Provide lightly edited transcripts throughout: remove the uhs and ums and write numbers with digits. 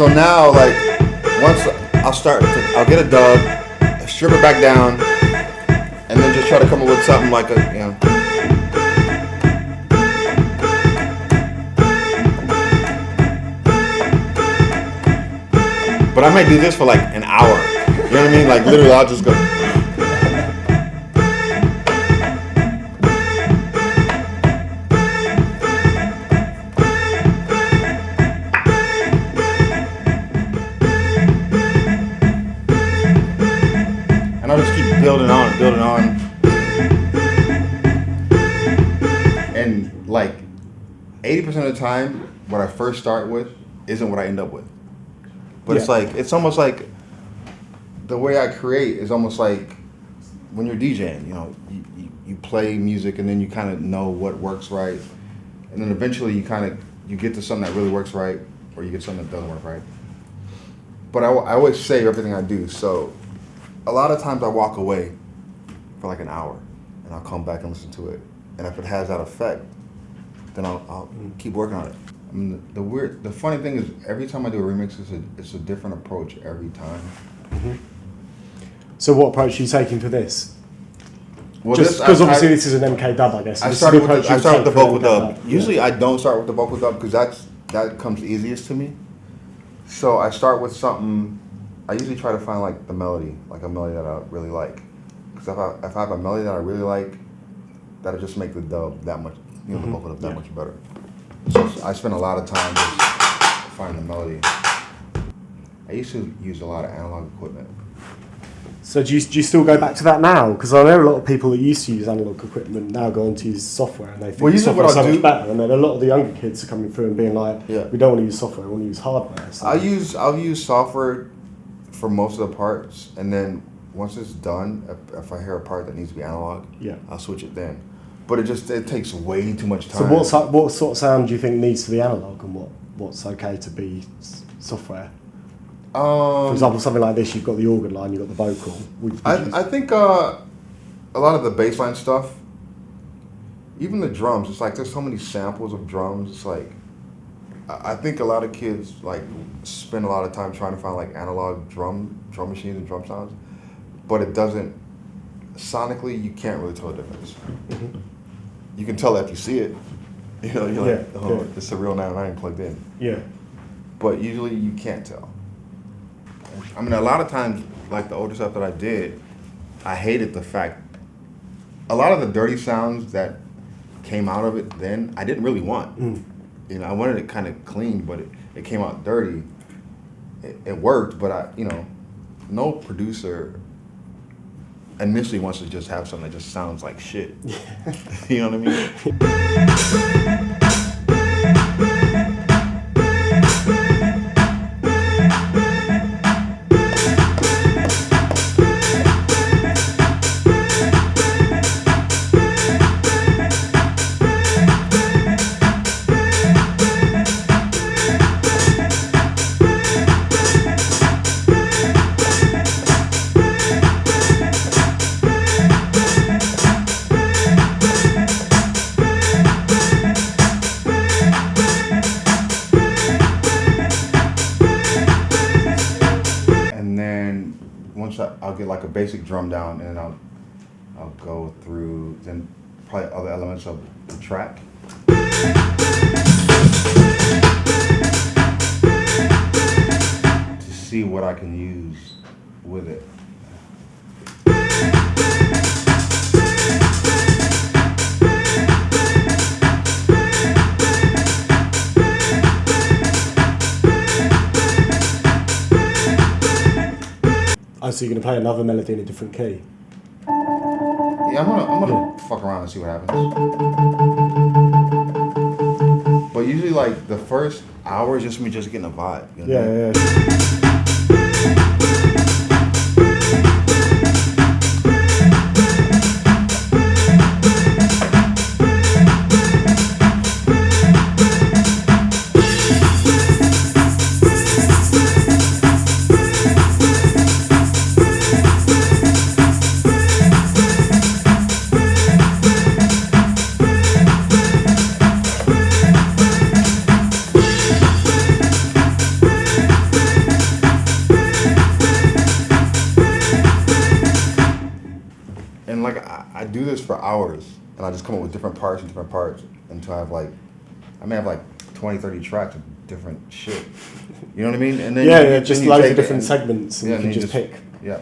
So now, like, once I'll get a dub, strip it back down, and then just try to come up with something like But I might do this for like an hour. You know what I mean? Like literally, I'll just go. And I'll just keep building on. And like 80% of the time, what I first start with isn't what I end up with. But it's almost like the way I create is almost like when you're DJing, you know, you play music and then you kind of know what works right. And then eventually you get to something that really works right, or you get something that doesn't work right. But I always save everything I do. So a lot of times I walk away for like an hour and I'll come back and listen to it. And if it has that effect, then I'll keep working on it. I mean, the funny thing is, every time I do a remix, it's a different approach every time. Mm-hmm. So what approach are you taking for this? Well, just because obviously this is an MK dub, I guess. I start with the vocal dub. Usually I don't start with the vocal dub because that comes easiest to me. So I start with something. I usually try to find like the melody, like a melody that I really like. Because if I have a melody that I really like, that'll just make the dub that much, the vocal dub that much better. So I spend a lot of time just finding the melody. I used to use a lot of analog equipment. So do you still go back to that now? Because I know a lot of people that used to use analog equipment now go on to use software, and they think software is so much better. And then a lot of the younger kids are coming through and being like, we don't want to use software, we want to use hardware. So. I'll use software for most of the parts, and then once it's done, if I hear a part that needs to be analog, I'll switch it then. But it takes way too much time. So what sort of sound do you think needs to be analog, and what's okay to be software? For example, something like this, you've got the organ line, you've got the vocal. I think a lot of the bass line stuff, even the drums, it's like there's so many samples of drums. It's like, I think a lot of kids like spend a lot of time trying to find like analog drum machines and drum sounds, but it doesn't, sonically, you can't really tell the difference. Mm-hmm. You can tell if you see it. You know, you're like, it's a real 909 plugged in. Yeah. But usually you can't tell. I mean, a lot of times, like the older stuff that I did, I hated the fact, a lot of the dirty sounds that came out of it then, I didn't really want. You know, I wanted it kind of clean, but it came out dirty. It worked, but no producer initially wants to just have something that just sounds like shit. You know what I mean? I'll get like a basic drum down, and then I'll go through then probably other elements of the track. To see what I can use with it. So you're going to play another melody in a different key? Yeah, I'm gonna fuck around and see what happens. But usually, like, the first hour is just me just getting a vibe. You know And like I do this for hours, and I just come up with different parts until I have like, I may have like 20, 30 tracks of different shit. You know what I mean? And then just loads of different segments, and you can just pick. Yeah.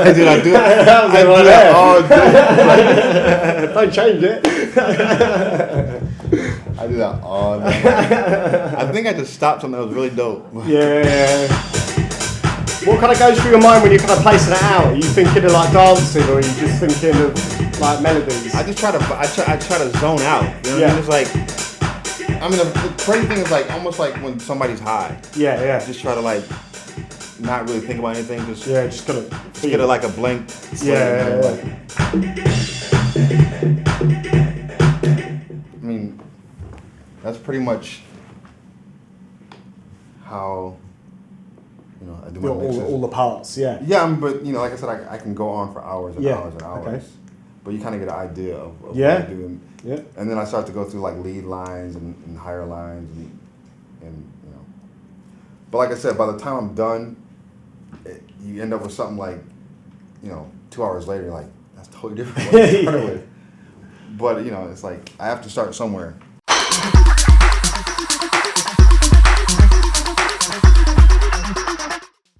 I do that all day. Don't change it. I do that all day. I think I just stopped something that was really dope. Yeah. What kind of goes through your mind when you're kind of placing it out? Are you thinking of like dancing, or are you just thinking of like melodies? I just try to zone out. You know what I mean? It's like, I mean, the crazy thing is like almost like when somebody's high. Yeah. Just try to like not really think about anything. Just get it like a blank slate. Yeah. I mean, that's pretty much how, you know, I do my mixes. All the parts, yeah. Yeah, but you know, like I said, I can go on for hours and hours and hours. Okay. But you kind of get an idea of what I do. Yeah. And then I start to go through like lead lines and higher lines and you know. But like I said, by the time I'm done, you end up with something like, you know, 2 hours later, you're like, that's totally different from what I started with. But you know, it's like I have to start somewhere.